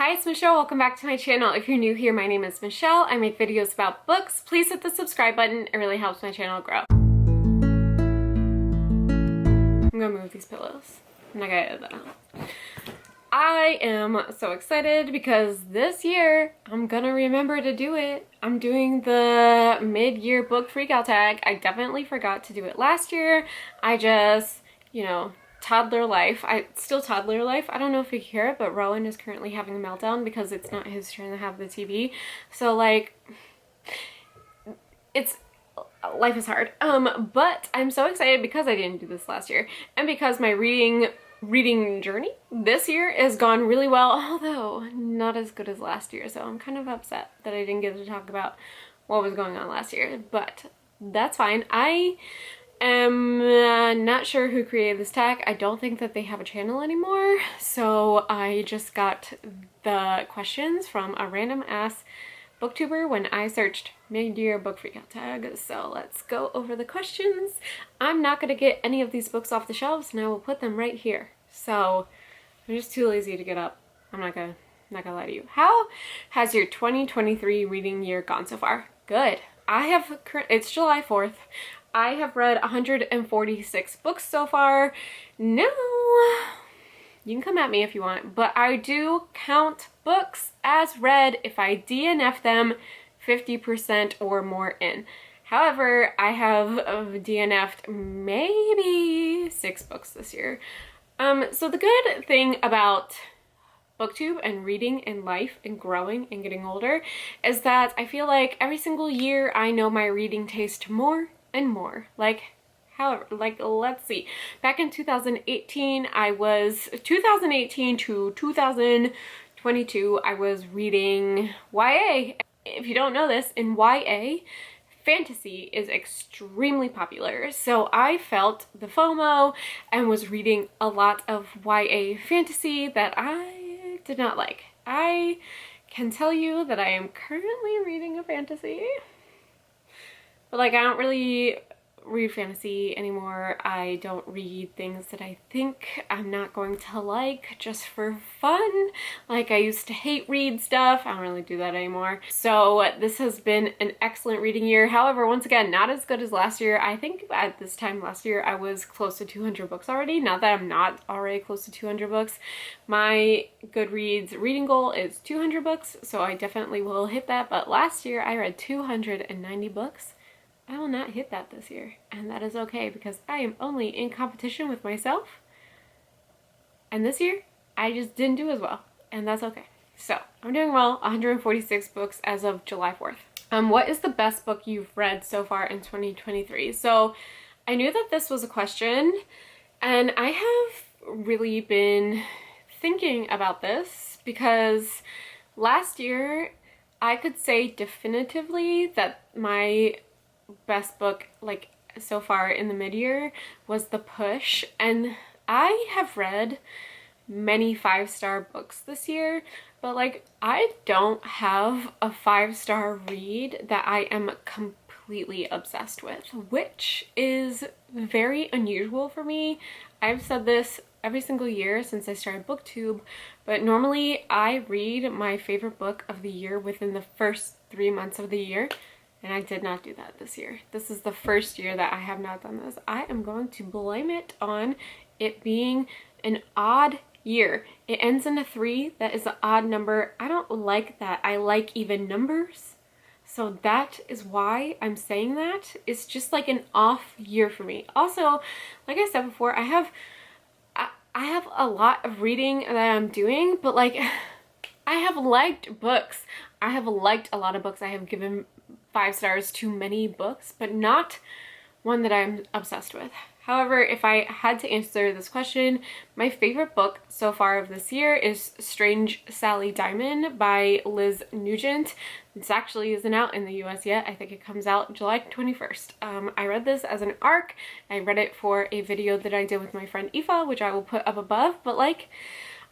Hi, it's Michelle. Welcome back to my channel. If you're new here, my name is Michelle. I make videos about books. Please hit the subscribe button. It really helps my channel grow. I'm gonna move these pillows. I'm not gonna edit that out. I am so excited because this year I'm gonna remember to do it. I'm doing the mid-year book freakout tag. I definitely forgot to do it last year. I just, toddler life. Still toddler life. I don't know if you hear it, but Rowan is currently having a meltdown because it's not his turn to have the TV. So life is hard. But I'm so excited because I didn't do this last year and because my reading journey this year has gone really well, although not as good as last year. So I'm kind of upset that I didn't get to talk about what was going on last year, but that's fine. I am not sure who created this tag. I don't think that they have a channel anymore. So I just got the questions from a random ass booktuber when I searched mid-year book freakout tag. So let's go over the questions. I'm not gonna get any of these books off the shelves and I will put them right here. So I'm just too lazy to get up. I'm not gonna lie to you. How has your 2023 reading year gone so far? Good. It's July 4th. I have read 146 books so far. No, you can come at me if you want, but I do count books as read if I DNF them 50% or more in. However, I have DNF'd maybe 6 books this year. So the good thing about booktube and reading and life and growing and getting older is that I feel like every single year I know my reading taste more and more. Let's see. Back in 2018 to 2022, I was reading YA. If you don't know this, in YA, fantasy is extremely popular. So I felt the FOMO and was reading a lot of YA fantasy that I did not like. I can tell you that I am currently reading a fantasy. But I don't really read fantasy anymore. I don't read things that I think I'm not going to like just for fun. I used to hate read stuff. I don't really do that anymore. So this has been an excellent reading year. However, once again, not as good as last year. I think at this time last year I was close to 200 books already. Not that I'm not already close to 200 books. My Goodreads reading goal is 200 books, so I definitely will hit that. But last year I read 290 books. I will not hit that this year, and that is okay because I am only in competition with myself. And this year, I just didn't do as well, and that's okay. So, I'm doing well, 146 books as of July 4th. What is the best book you've read so far in 2023? So, I knew that this was a question, and I have really been thinking about this because last year, I could say definitively that my best book so far in the mid-year was The Push, and I have read many 5-star books this year, but I don't have a 5-star read that I am completely obsessed with, which is very unusual for me. I've said this every single year since I started BookTube, but normally I read my favorite book of the year within the first 3 months of the year. And I did not do that this year. This is the first year that I have not done this. I am going to blame it on it being an odd year. It ends in a 3. That is an odd number. I don't like that. I like even numbers. So that is why I'm saying that. It's just an off year for me. Also, like I said before, I have a lot of reading that I'm doing, but I have liked books. I have liked a lot of books. I have given 5 stars to many books, but not one that I'm obsessed with. However, if I had to answer this question, my favorite book so far of this year is Strange Sally Diamond by Liz Nugent. This actually isn't out in the US yet. I think it comes out July 21st. I read this as an ARC. I read it for a video that I did with my friend Aoife, which I will put up above, but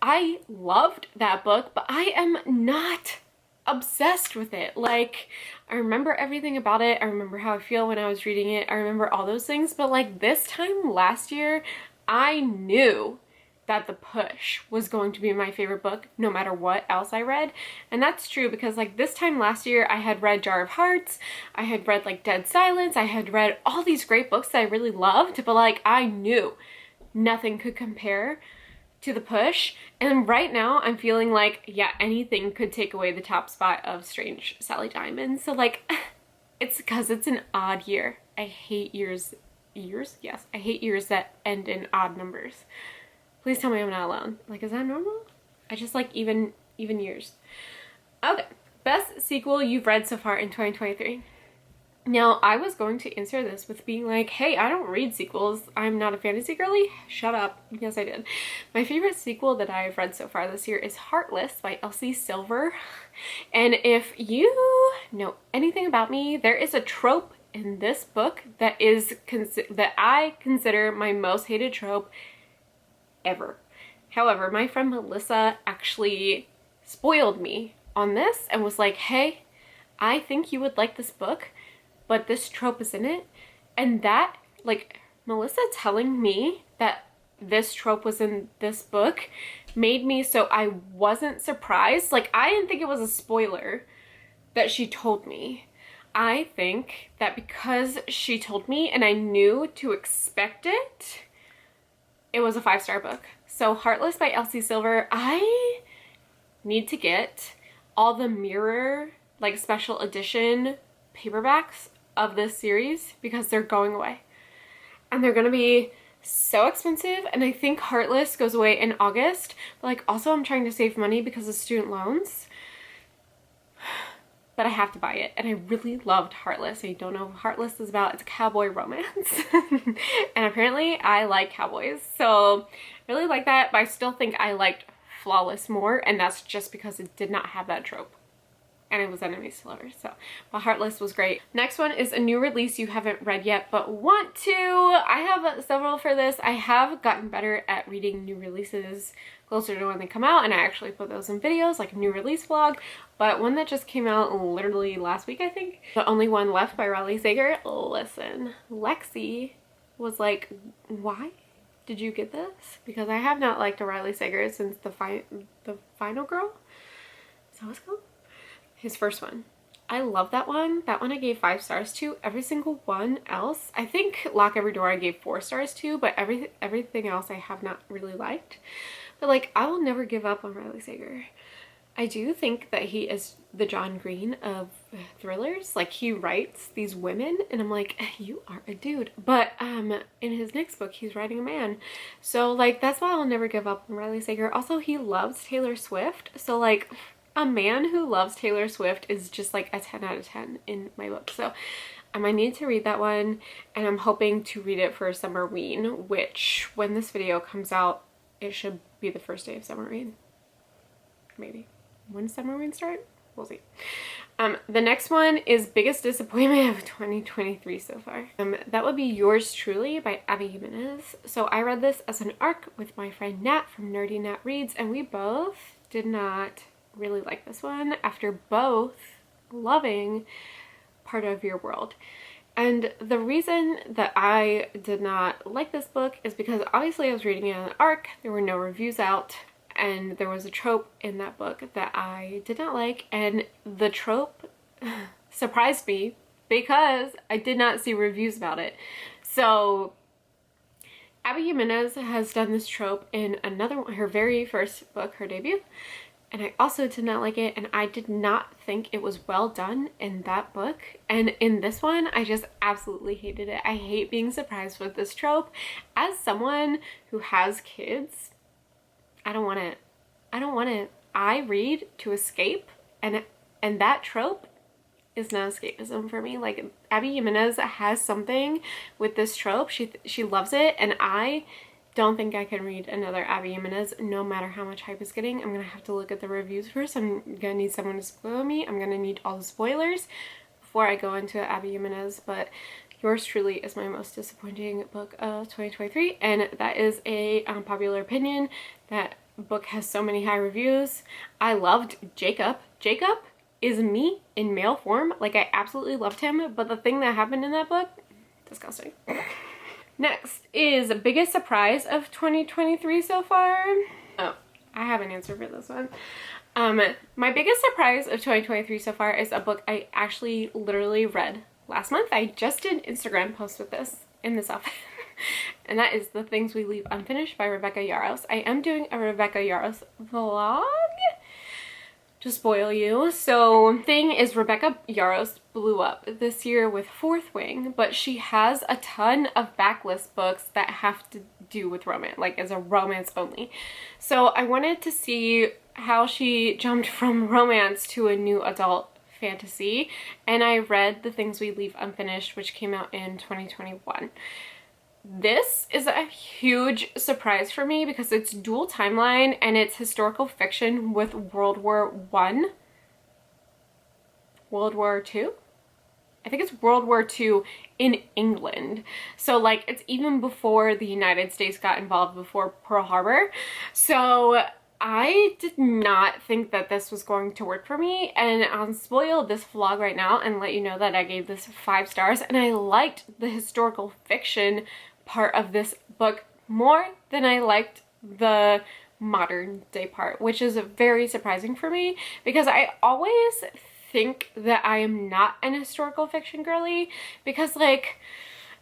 I loved that book, but I am not obsessed with it. I remember everything about it. I remember how I feel when I was reading it. I remember all those things, but this time last year, I knew that The Push was going to be my favorite book no matter what else I read. And that's true because like this time last year I had read Jar of Hearts, I had read like Dead Silence, I had read all these great books that I really loved, but like I knew nothing could compare to The Push. And right now I'm feeling like, yeah, anything could take away the top spot of Strange Sally Diamond. So like, it's because it's an odd year. I hate years? Yes, I hate years that end in odd numbers. Please tell me I'm not alone. Like, is that normal? I just like even years. Okay, best sequel you've read so far in 2023. Now, I was going to answer this with being like, hey, I don't read sequels. I'm not a fantasy girly. Shut up. Yes, I did. My favorite sequel that I've read so far this year is Heartless by Elsie Silver. And if you know anything about me, there is a trope in this book that I consider my most hated trope ever. However, my friend Melissa actually spoiled me on this and was like, hey, I think you would like this book, but this trope is in it. And that, like, Melissa telling me that this trope was in this book made me so I wasn't surprised. Like, I didn't think it was a spoiler that she told me. I think that because she told me and I knew to expect it, it was a 5-star book. So Heartless by Elsie Silver, I need to get all the Mirror, like, special edition paperbacks of this series because they're going away. And they're gonna be so expensive, and I think Heartless goes away in August. But like, also I'm trying to save money because of student loans. But I have to buy it, and I really loved Heartless. I don't know what Heartless is about. It's a cowboy romance. And apparently I like cowboys, so I really like that, but I still think I liked Flawless more, and that's just because it did not have that trope. And it was enemies to lovers, so. But Heartless was great. Next one is a new release you haven't read yet, but want to. I have several for this. I have gotten better at reading new releases closer to when they come out, and I actually put those in videos, like a new release vlog. But one that just came out literally last week, I think. The Only One Left by Riley Sager. Listen, Lexi was like, why did you get this? Because I have not liked a Riley Sager since the Final Girl. Is that what it's called? His first one. I love that one. That one I gave 5 stars to. Every single one else, I think Lock Every Door I gave 4 stars to, but everything else I have not really liked. But like, I will never give up on Riley Sager. I do think that he is the John Green of thrillers. Like, he writes these women and I'm like, you are a dude. But in his next book he's writing a man. So like, that's why I'll never give up on Riley Sager. Also, he loves Taylor Swift. So like, a man who loves Taylor Swift is just like a 10 out of 10 in my book. So I might need to read that one, and I'm hoping to read it for Summerween, which when this video comes out, it should be the first day of Summerween. Maybe. When does Summerween start? We'll see. The next one is Biggest Disappointment of 2023 so far. That would be Yours Truly by Abby Jimenez. So I read this as an ARC with my friend Nat from Nerdy Nat Reads, and we both did not really like this one after both loving Part of Your World. And the reason that I did not like this book is because obviously I was reading it on ARC, there were no reviews out, and there was a trope in that book that I did not like, and the trope surprised me because I did not see reviews about it. So Abby Jimenez has done this trope in another one, her very first book, her debut, and I also did not like it, and I did not think it was well done in that book. And in this one, I just absolutely hated it. I hate being surprised with this trope. As someone who has kids, I don't want it. I don't want it. I read to escape, and that trope is not escapism for me. Like, Abby Jimenez has something with this trope. She loves it, and I don't think I can read another Abby Jimenez no matter how much hype is getting. I'm gonna have to look at the reviews first. I'm gonna need someone to spoil me. I'm gonna need all the spoilers before I go into Abby Jimenez. But Yours Truly is my most disappointing book of 2023, and that is a popular opinion. That book has so many high reviews. I loved Jacob. Jacob is me in male form. Like, I absolutely loved him, but the thing that happened in that book, disgusting. Next is biggest surprise of 2023 so far. Oh, I have an answer for this one. My biggest surprise of 2023 so far is a book I actually literally read last month. I just did an Instagram post with this in this outfit. And that is The Things We Leave Unfinished by Rebecca Yarros. I am doing a Rebecca Yarros vlog to spoil you. So thing is, Rebecca Yarros blew up this year with Fourth Wing, but she has a ton of backlist books that have to do with romance, like as a romance only. So I wanted to see how she jumped from romance to a new adult fantasy, and I read The Things We Leave Unfinished, which came out in 2021. This is a huge surprise for me because it's dual timeline and it's historical fiction with World War I. World War II? I think it's World War II in England. So like it's even before the United States got involved, before Pearl Harbor. So I did not think that this was going to work for me, and I'll spoil this vlog right now and let you know that I gave this 5 stars, and I liked the historical fiction part of this book more than I liked the modern day part, which is very surprising for me because I always think that I am not an historical fiction girly, because like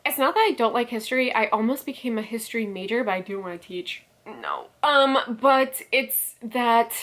it's not that I don't like history. I almost became a history major, but I do want to teach. No. But it's that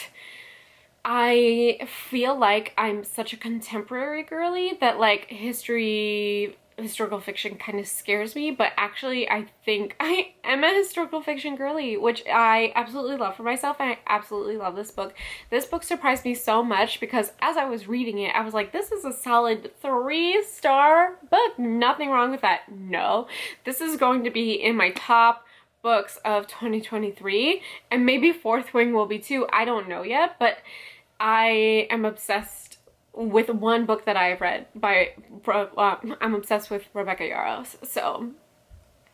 I feel like I'm such a contemporary girly that like historical fiction kind of scares me, but actually I think I am a historical fiction girly, which I absolutely love for myself, and I absolutely love this book. This book surprised me so much because as I was reading it, I was like, this is a solid 3-star book. Nothing wrong with that. No, this is going to be in my top books of 2023, and maybe Fourth Wing will be too. I don't know yet, but I am obsessed with one book that I've read by I'm obsessed with Rebecca Yarros, so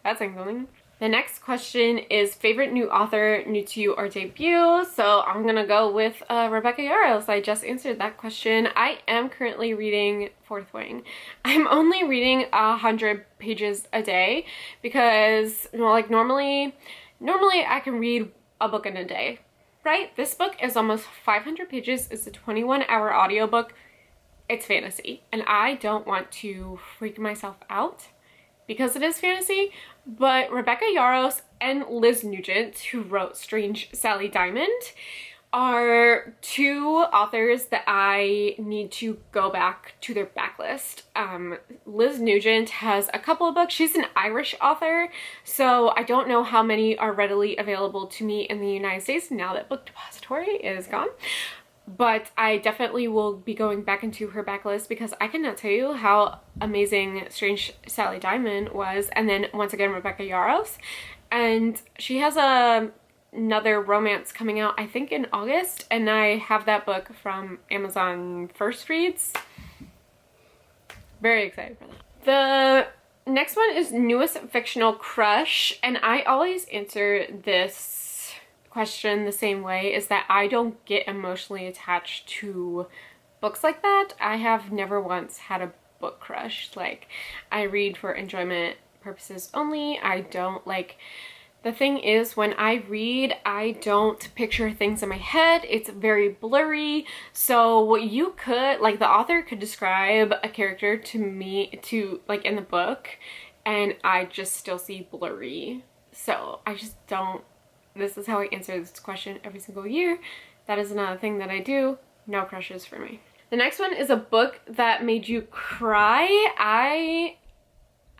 that's something. The next question is favorite new author, new to you or debut. So I'm gonna go with Rebecca Yarros. I just answered that question. I am currently reading Fourth Wing. I'm only reading 100 pages a day because, you know, like normally I can read a book in a day, right? This book is almost 500 pages. It's a 21-hour audiobook. It's fantasy, and I don't want to freak myself out because it is fantasy, but Rebecca Yarros and Liz Nugent, who wrote Strange Sally Diamond, are 2 authors that I need to go back to their backlist. Liz Nugent has a couple of books. She's an Irish author, so I don't know how many are readily available to me in the United States now that Book Depository is gone. But I definitely will be going back into her backlist because I cannot tell you how amazing Strange Sally Diamond was. And then once again, Rebecca Yarros. And she has another romance coming out, I think in August. And I have that book from Amazon First Reads. Very excited for that. The next one is newest fictional crush. And I always answer this question the same way, is that I don't get emotionally attached to books like that. I have never once had a book crush. Like, I read for enjoyment purposes only. I don't like, the thing is, when I read, I don't picture things in my head. It's very blurry. So you could, like, the author could describe a character to me, like in the book, and I just still see blurry. So I just don't. This is how I answer this question every single year. That is another thing that I do. No crushes for me. The next one is a book that made you cry.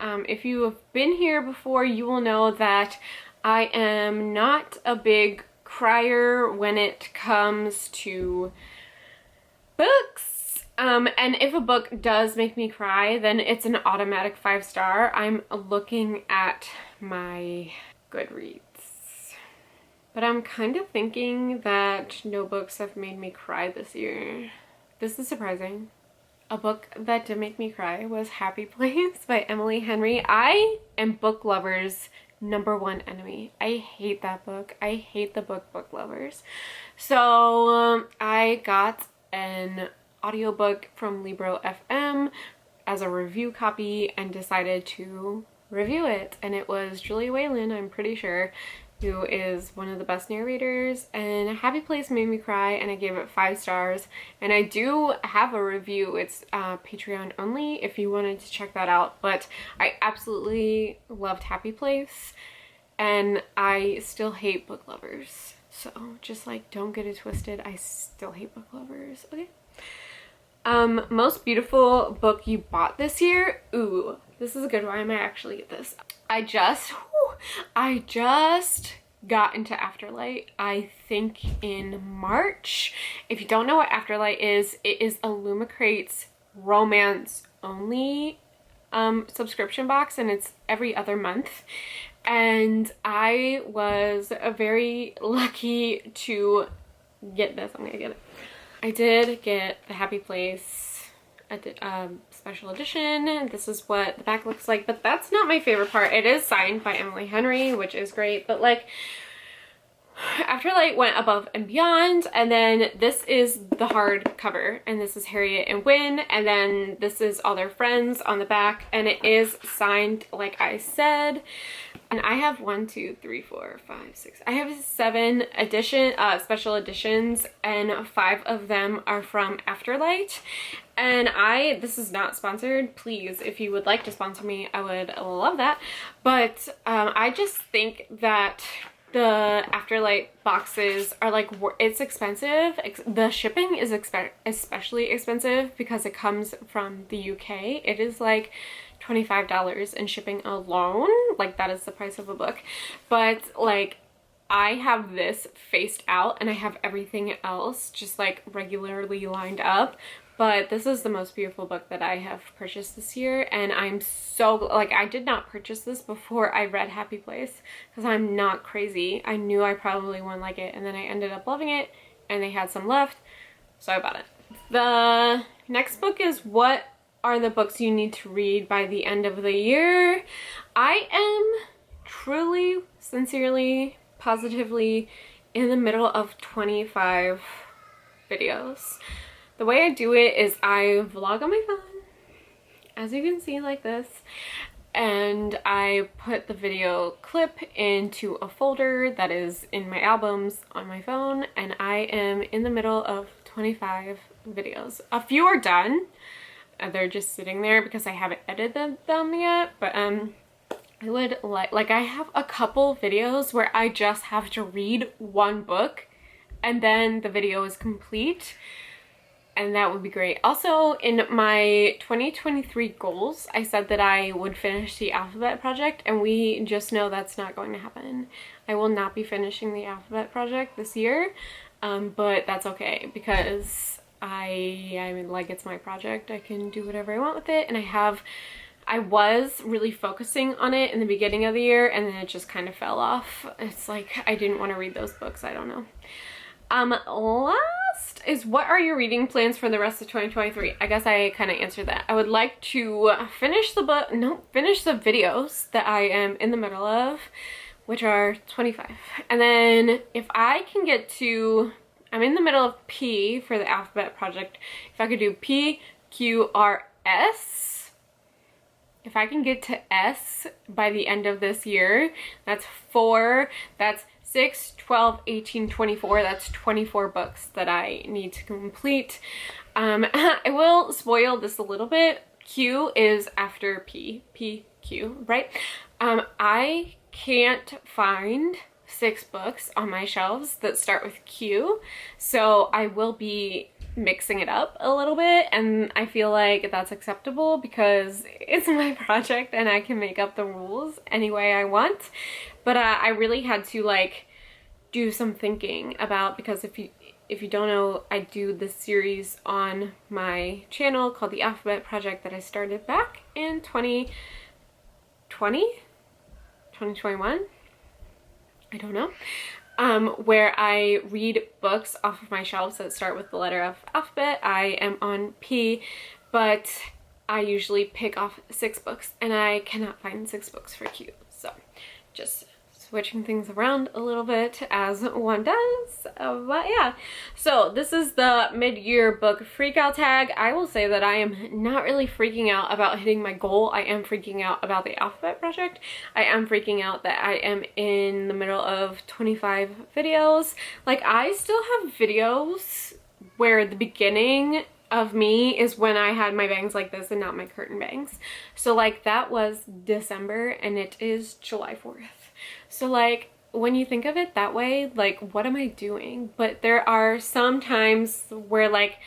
If you have been here before, you will know that I am not a big crier when it comes to books. And if a book does make me cry, then it's an automatic 5-star. I'm looking at my Goodreads. But I'm kind of thinking that no books have made me cry this year. This is surprising. A book that did make me cry was Happy Place by Emily Henry. I am book lovers' #1 enemy. I hate that book. I hate the book lovers. So I got an audiobook from Libro FM as a review copy and decided to review it. And it was Julia Whalen, I'm pretty sure, who is one of the best narrators, and Happy Place made me cry and I gave it 5 stars. And I do have a review. It's Patreon only if you wanted to check that out, but I absolutely loved Happy Place and I still hate book lovers. So just like, don't get it twisted, I still hate book lovers, okay? Most beautiful book you bought this year? Ooh, this is a good one. I might actually get this. I just got into Afterlight, I think in March. If you don't know what Afterlight is, it is Illumicrate's romance only subscription box, and it's every other month. And I was very lucky to get this. I'm gonna get it. I did get the Happy Place special edition. This is what the back looks like, but that's not my favorite part. It is signed by Emily Henry, which is great, but like, Afterlight went above and beyond. And then this is the hardcover, and this is Harriet and Wynne, and then this is all their friends on the back, and it is signed like I said. And I have 1, 2, 3, 4, 5, 6. I have 7 special editions, and 5 of them are from Afterlight. And this is not sponsored. Please, if you would like to sponsor me, I would love that. But I just think that the Afterlight boxes are like, it's expensive. The shipping is especially expensive because it comes from the UK. It is like $25 in shipping alone. Like, that is the price of a book. But like, I have this faced out and I have everything else just like regularly lined up. But this is the most beautiful book that I have purchased this year, and I'm so, like, I did not purchase this before I read Happy Place because I'm not crazy. I knew I probably wouldn't like it, and then I ended up loving it, and they had some left, so I bought it. The next book is What Are the Books You Need to Read by the End of the Year? I am truly, sincerely, positively in the middle of 25 videos. The way I do it is I vlog on my phone, as you can see, like this, and I put the video clip into a folder that is in my albums on my phone, and I am in the middle of 25 videos. A few are done. They're just sitting there because I haven't edited them yet, but I would like I have a couple videos where I just have to read one book and then the video is complete. And that would be great. Also, in my 2023 goals, I said that I would finish the Alphabet Project, and we just know that's not going to happen. I will not be finishing the Alphabet Project this year, but that's okay because I mean, like, it's my project. I can do whatever I want with it, and I was really focusing on it in the beginning of the year, and then it just kind of fell off. It's like I didn't want to read those books. I don't know. Last is, what are your reading plans for the rest of 2023? I guess I kind of answered that. I would like to finish the videos that I am in the middle of, which are 25. And then if I can get to, I'm in the middle of P for the Alphabet Project. If I could do P, Q, R, S, if I can get to S by the end of this year, that's 4, that's 6, 12, 18, 24. That's 24 books that I need to complete. I will spoil this a little bit. Q is after P. P, Q, right? I can't find 6 books on my shelves that start with Q, so I will be mixing it up a little bit, and I feel like that's acceptable because it's my project and I can make up the rules any way I want. But I really had to like do some thinking about, because if you don't know, I do this series on my channel called the Alphabet Project that I started back in 2021, I don't know, where I read books off of my shelves that start with the letter of alphabet. I am on P, but I usually pick off 6 books, and I cannot find 6 books for Q, so just switching things around a little bit as one does. But yeah, so this is the mid-year book freakout tag. I will say that I am not really freaking out about hitting my goal. I am freaking out about the alphabet project. I am freaking out that I am in the middle of 25 videos. Like, I still have videos where the beginning of me is when I had my bangs like this and not my curtain bangs. So like that was December and it is July 4th. So like when you think of it that way, like what am I doing? But there are some times where like,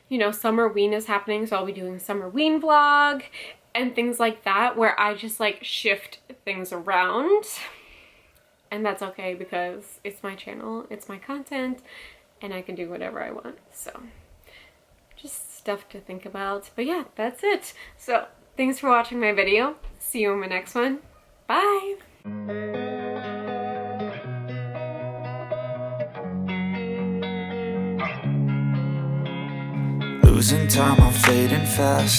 you know, summer ween is happening, so I'll be doing a summer ween vlog and things like that where I just like shift things around. And that's okay because it's my channel, it's my content, and I can do whatever I want. So just stuff to think about. But yeah, that's it. So thanks for watching my video. See you in my next one. Bye. Losing time, I'm fading fast.